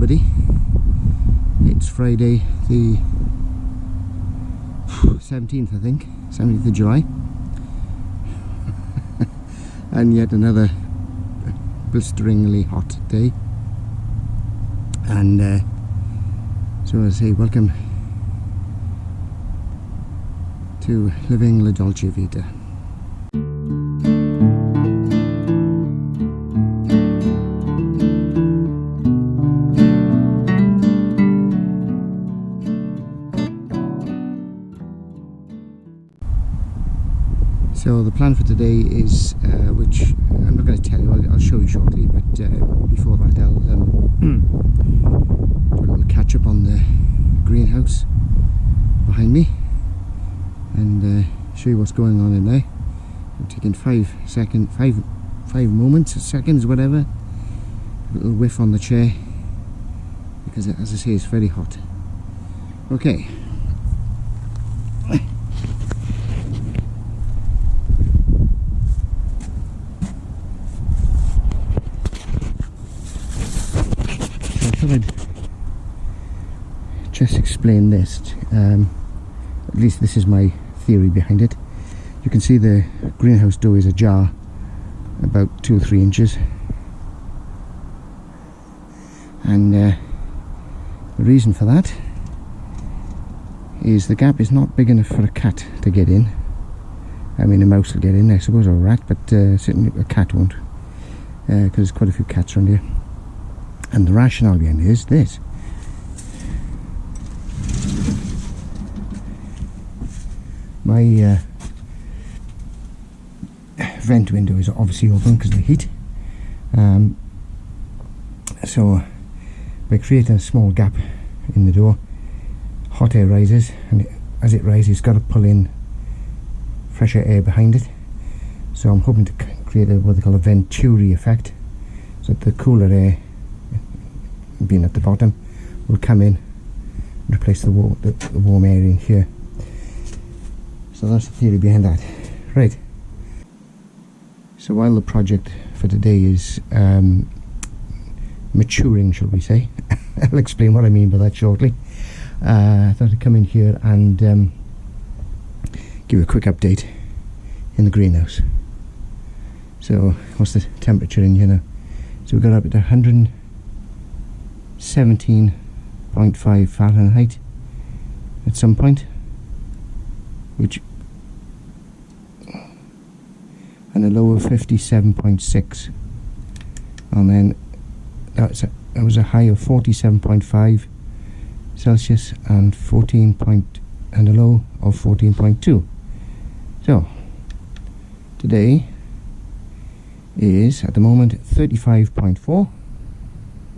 everybody. It's Friday the 17th, I think, 17th of July. And yet another blisteringly hot day. And so I say welcome to living la dolce vita. So the plan for today is, which I'm not going to tell you, I'll show you shortly, but before that I'll do a little catch up on the greenhouse behind me and show you what's going on in there. I'm taking 5 seconds, whatever, a little whiff on the chair, because as I say, it's very hot. Okay. I'd just explain this, at least this is my theory behind it. You can see the greenhouse door is ajar about 2 or 3 inches, and the reason for that is the gap is not big enough for a cat to get in. I mean, a mouse will get in, I suppose, or a rat, but certainly a cat won't, because there's quite a few cats around here. And the rationale behind it is this. My vent window is obviously open because of the heat. So by creating a small gap in the door, hot air rises, and as it rises, it's got to pull in fresher air behind it. So I'm hoping to create what they call a venturi effect, so that the cooler air, being at the bottom, will come in and replace the warm air in here. So that's the theory behind that. Right. So while the project for today is maturing, shall we say, I'll explain what I mean by that shortly. I thought I'd come in here and give you a quick update in the greenhouse. So what's the temperature in here now? So we got up at 117.5 Fahrenheit at some point, which, and a low of 57.6, and then that was a high of 47.5 Celsius and and a low of 14.2. So today is at the moment 35.4.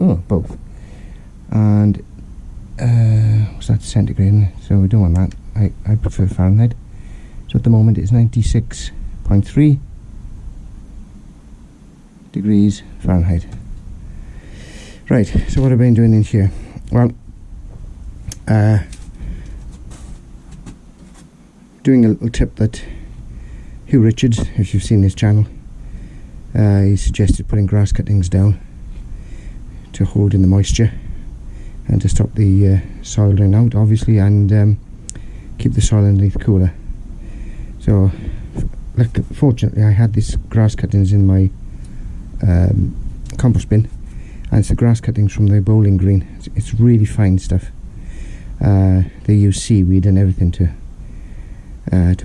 Oh, both. And what's that, centigrade? So we don't want that. I prefer Fahrenheit. So at the moment it's 96.3 degrees Fahrenheit. Right, so what have I been doing in here? Well, doing a little tip that Hugh Richards, if you've seen his channel, he suggested putting grass cuttings down to hold in the moisture and to stop the soil drain out, obviously, and keep the soil underneath cooler. So fortunately I had these grass cuttings in my compost bin, and it's the grass cuttings from the bowling green. It's really fine stuff. They use seaweed and everything to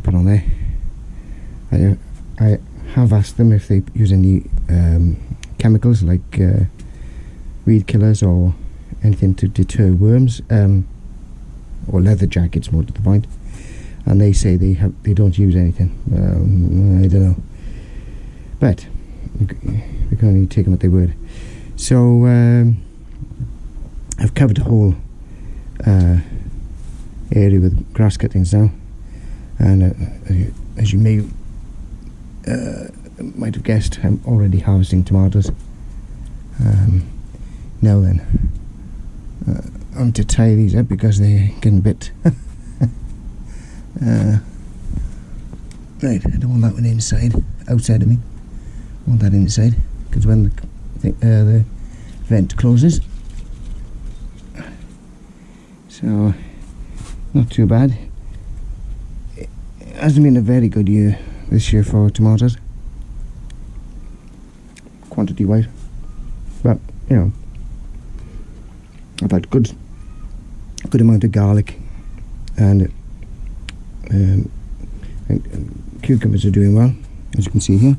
put on there. I have asked them if they use any chemicals like weed killers or anything to deter worms, or leather jackets, more to the point, and they say they don't use anything. I don't know, but we can only take them at their word. So I've covered the whole area with grass cuttings now, and as you might have guessed, I'm already harvesting tomatoes. Now then, on to tie these up because they're getting a bit right, I don't want that one outside of me. I want that inside, because when the vent closes, So not too bad. It hasn't been a very good year this year for tomatoes, quantity wise, but you know, I've had good amount of garlic, and cucumbers are doing well, as you can see here.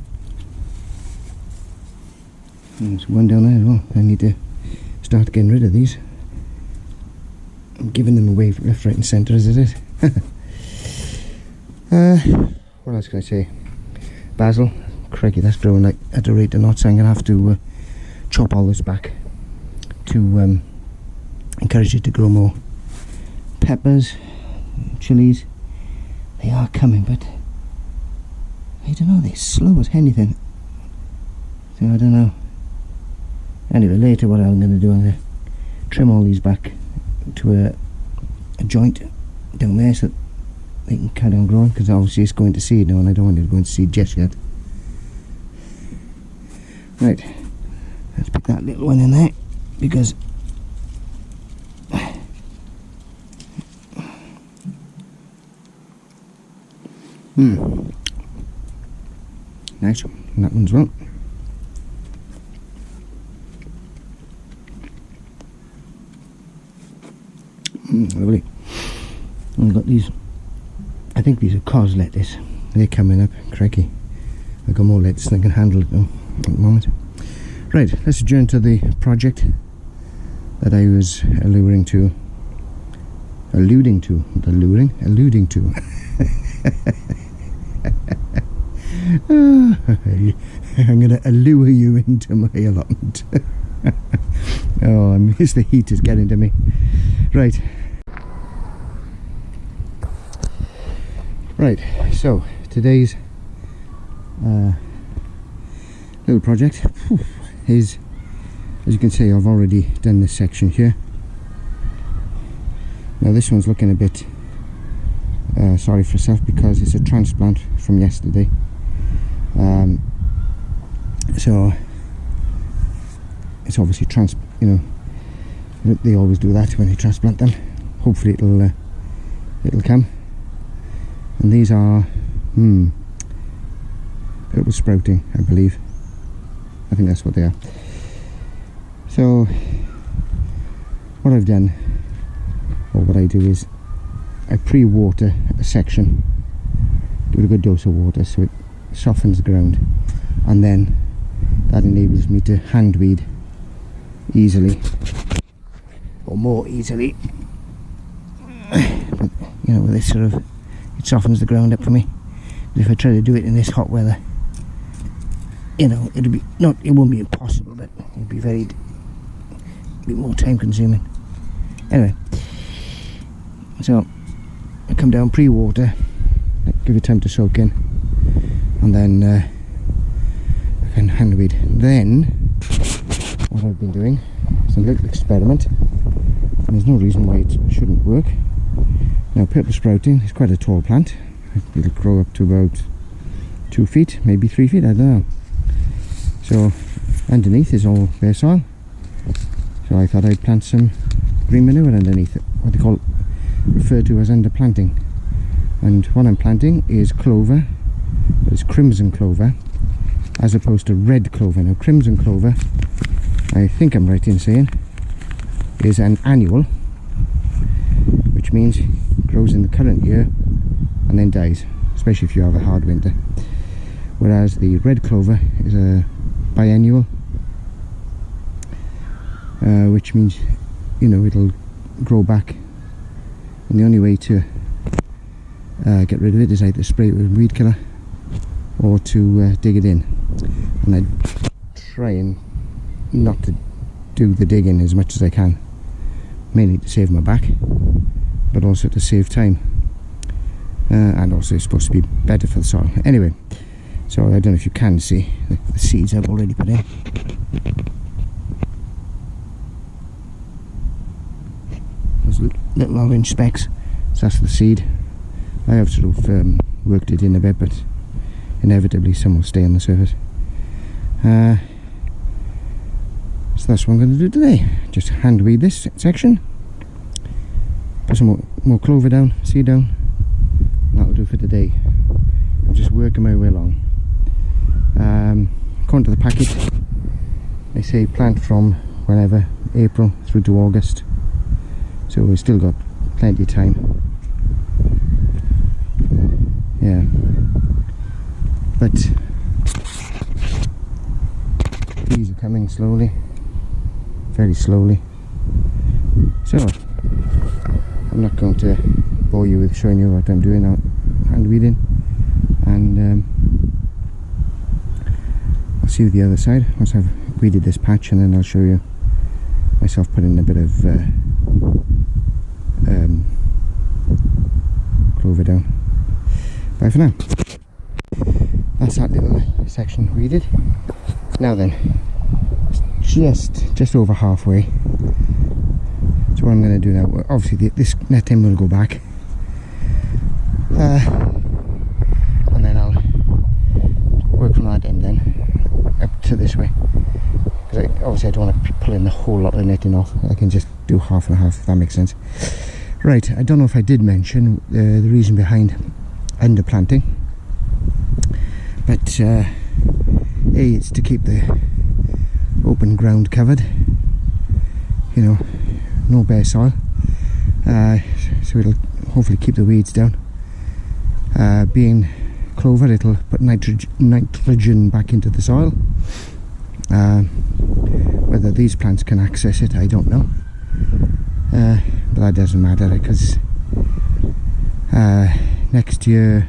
And there's one down there as well. I need to start getting rid of these. I'm giving them away left, right and centre as it is. What else can I say? Basil, crikey, that's growing like at a rate of knots. I'm going to have to chop all this back to encourage it to grow more. Peppers, chilies, they are coming, but I don't know, they're slow as anything. So I don't know. Anyway, later what I'm going to do, I'm going to trim all these back to a joint down there so that they can carry on growing, because obviously it's going to seed now and I don't want it to go into seed just yet. Right, let's pick that little one in there, because nice, and that one's well. Lovely. And we've got these, I think these are cos lettuce. They're coming up, crikey. I've got more lettuce than I can handle it now at the moment. Right, let's adjourn to the project that I was alluding to. I'm going to allure you into my allotment. Oh, I miss the heat is getting to me. Right, so today's little project is, as you can see, I've already done this section here. Now this one's looking a bit sorry for itself because it's a transplant from yesterday. So it's obviously they always do that when they transplant them. Hopefully it'll come. And these are purple sprouting, I believe. I think that's what they are. So what I've done, or what I do, is I pre-water a section, give it a good dose of water so it softens the ground, and then that enables me to hand weed easily, or more easily. But you know, with this sort of, it softens the ground up for me. But if I try to do it in this hot weather, you know, it won't be impossible, but it'd be a bit more time consuming. Anyway, so I come down pre-water, give it time to soak in, and then I can hand weed. Then what I've been doing is a little experiment, and there's no reason why it shouldn't work. Now, purple sprouting is quite a tall plant. It'll grow up to about 2 feet, maybe 3 feet, I don't know. So underneath is all bare soil, so I thought I'd plant some green manure underneath it, what they refer to as underplanting. And what I'm planting is clover, but it's crimson clover as opposed to red clover. Now, crimson clover, I think I'm right in saying, is an annual, which means it grows in the current year and then dies, especially if you have a hard winter. Whereas the red clover is a biennial, which means, you know, it'll grow back, and the only way to get rid of it is either spray it with weed killer or to dig it in. And I try and not to do the digging as much as I can, mainly to save my back, but also to save time, and also it's supposed to be better for the soil. Anyway, so I don't know if you can see the seeds I've already put in. Those little orange specks, so that's the seed. I have sort of worked it in a bit, but inevitably some will stay on the surface. So that's what I'm going to do today, just hand weed this section, Put some more clover down, seed down. That'll do for today. I'm just working my way along. According to the packet, they say plant from whenever, April through to August. So we've still got plenty of time. Yeah. But these are coming slowly, very slowly. So I'm not going to bore you with showing you what I'm doing out hand weeding, and I'll see you the other side once I've weeded this patch, and then I'll show you myself putting a bit of clover down. Bye for now. That's that little section weeded. Now then, just over halfway. So what I'm going to do now, obviously this netting will go back, and then I'll work from that end then up to this way, because obviously I don't want to pull in the whole lot of netting off. I can just do half and half, if that makes sense. Right, I don't know if I did mention the reason behind underplanting, but A, it's to keep the open ground covered, you know, no bare soil, so it'll hopefully keep the weeds down. Being clover, it'll put nitrogen back into the soil. Whether these plants can access it, I don't know, but that doesn't matter, because next year,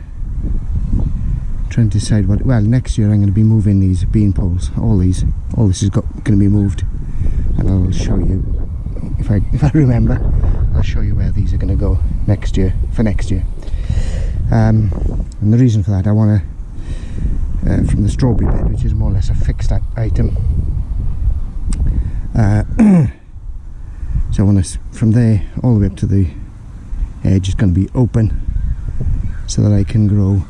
trying to decide what, well, next year I'm going to be moving these bean poles, all this is going to be moved, and I'll show you, if I remember, I'll show you where these are going to go next year, for next year. And the reason for that, I want to, from the strawberry bed, which is more or less a fixed item, so I want to, from there all the way up to the edge is going to be open, so that I can grow,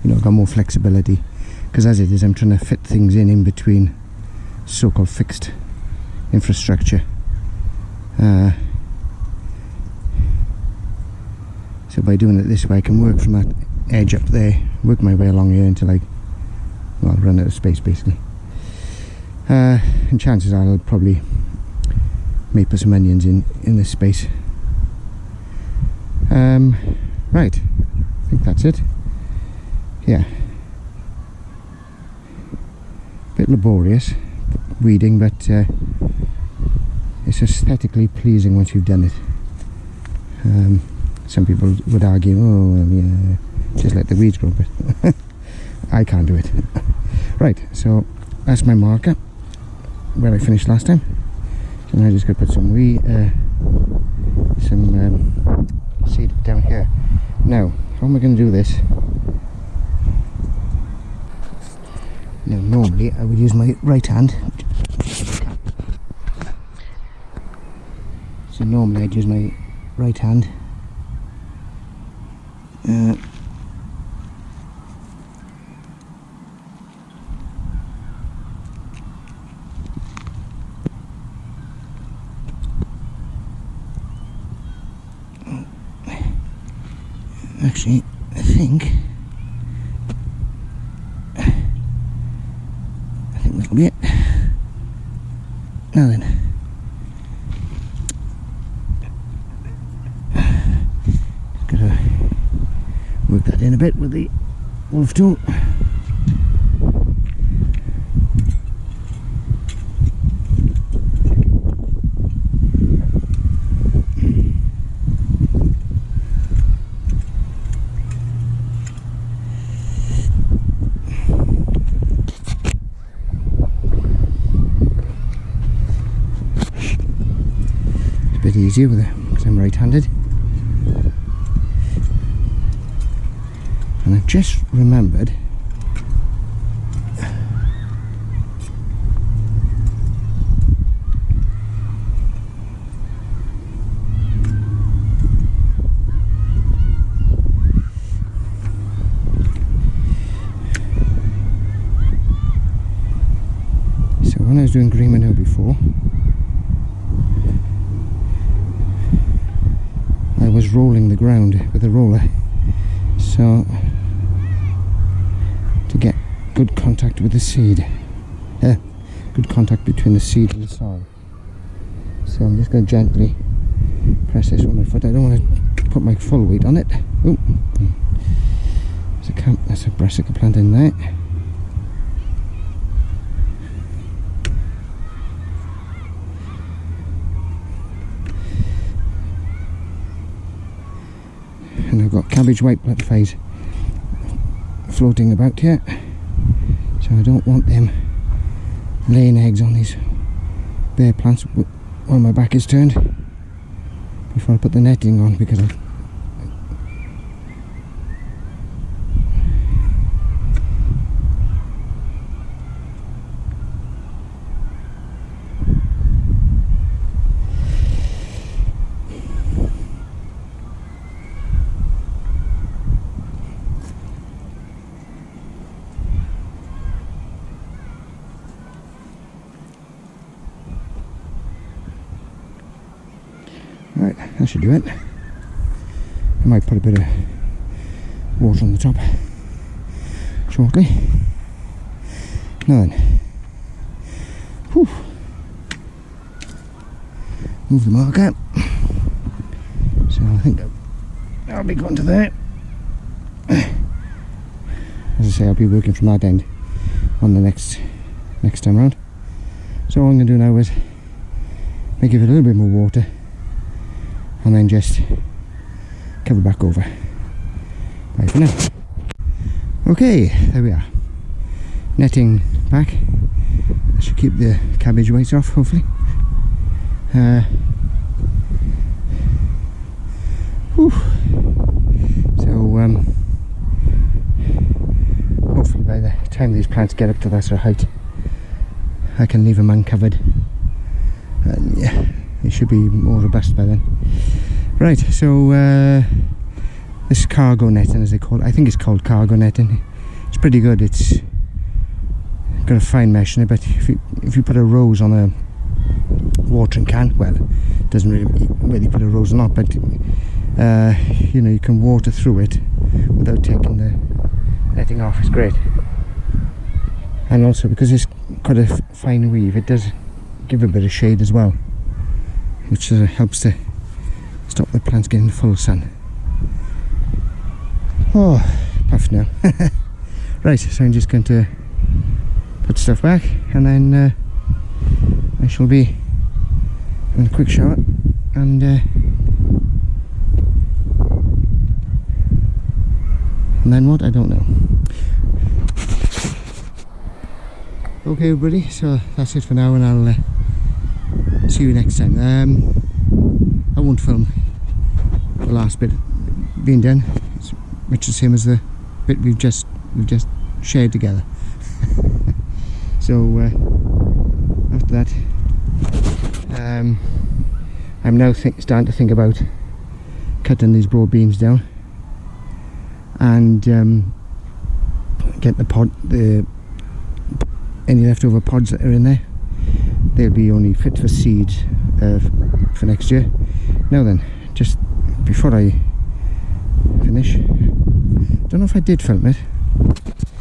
you know, got more flexibility, because as it is I'm trying to fit things in between so-called fixed infrastructure. So by doing it this way, I can work from that edge up there, work my way along here until I, well, run out of space basically. And chances are I'll probably may put some onions in this space. Right, I think that's it. Yeah, bit laborious weeding, but it's aesthetically pleasing once you've done it. Some people would argue, oh well, yeah, just let the weeds grow, but I can't do it. Right, so that's my marker where I finished last time. So now I'm just going to put some seed down here. Now, how am I going to do this? Now, normally I would use my right hand. So normally I'd use my right hand. Actually, I think that'll be it. Now then, just gotta work that in a bit with the wolf tool. Bit easier with it because I'm right-handed, and I've just remembered so when I was doing green manure before, was rolling the ground with a roller, so to get good contact with the seed, good contact between the seed and the soil. So I'm just going to gently press this with my foot. I don't want to put my full weight on it. Oh, there's a brassica plant in there. And I've got cabbage white butterflies floating about here, so I don't want them laying eggs on these bare plants while my back is turned before I put the netting on, because right, that should do it. I might put a bit of water on the top shortly. Now then, whew. Move the marker. So I think I'll be going to there. As I say, I'll be working from that end on the next time round. So all I'm going to do now is give it a little bit more water, and then just cover back over. Bye for now. Okay, there we are. Netting back. I should keep the cabbage weights off, hopefully. So hopefully by the time these plants get up to that sort of height, I can leave them uncovered. And yeah, it should be more robust by then. Right, so this cargo netting, as they call it, I think it's called cargo netting. It's pretty good. It's got a fine mesh in it, but if you put a rose on a watering can, well, it doesn't really put a rose or not, but you know, you can water through it without taking the netting off. It's great. And also because it's got a fine weave, it does give a bit of shade as well, which helps to stop the plants getting full sun. Oh, puff now. Right, so I'm just going to put stuff back, and then I shall be having a quick shower, and then what? I don't know. Okay everybody, so that's it for now, and I'll see you next time. I won't film the last bit being done. It's much the same as the bit we've just shared together. So after that, I'm now starting to think about cutting these broad beams down and get any leftover pods that are in there. They'll be only fit for seed for next year. Now then, just before I finish, don't know if I did film it,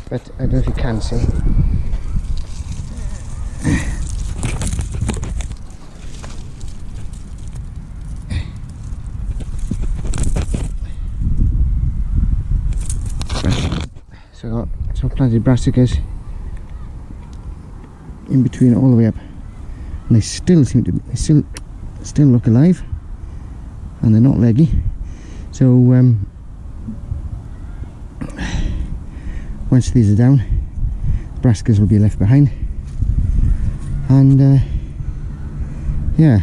but I don't know if you can see. So I've planted brassicas in between all the way up, and they still seem to be, still look alive, and they're not leggy. So once these are down, the brassicas will be left behind, and yeah,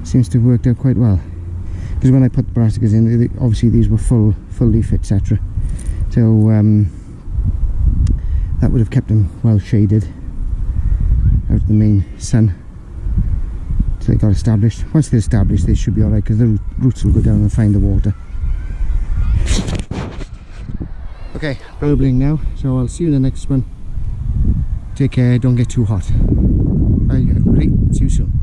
seems to have worked out quite well, because when I put the brassicas in, obviously these were full leaf, etc. So that would have kept them well shaded out of the main sun till they got established. Once they're established, they should be alright, because the roots will go down and find the water. Okay, burbling now, so I'll see you in the next one. Take care, don't get too hot. Bye everybody, see you soon.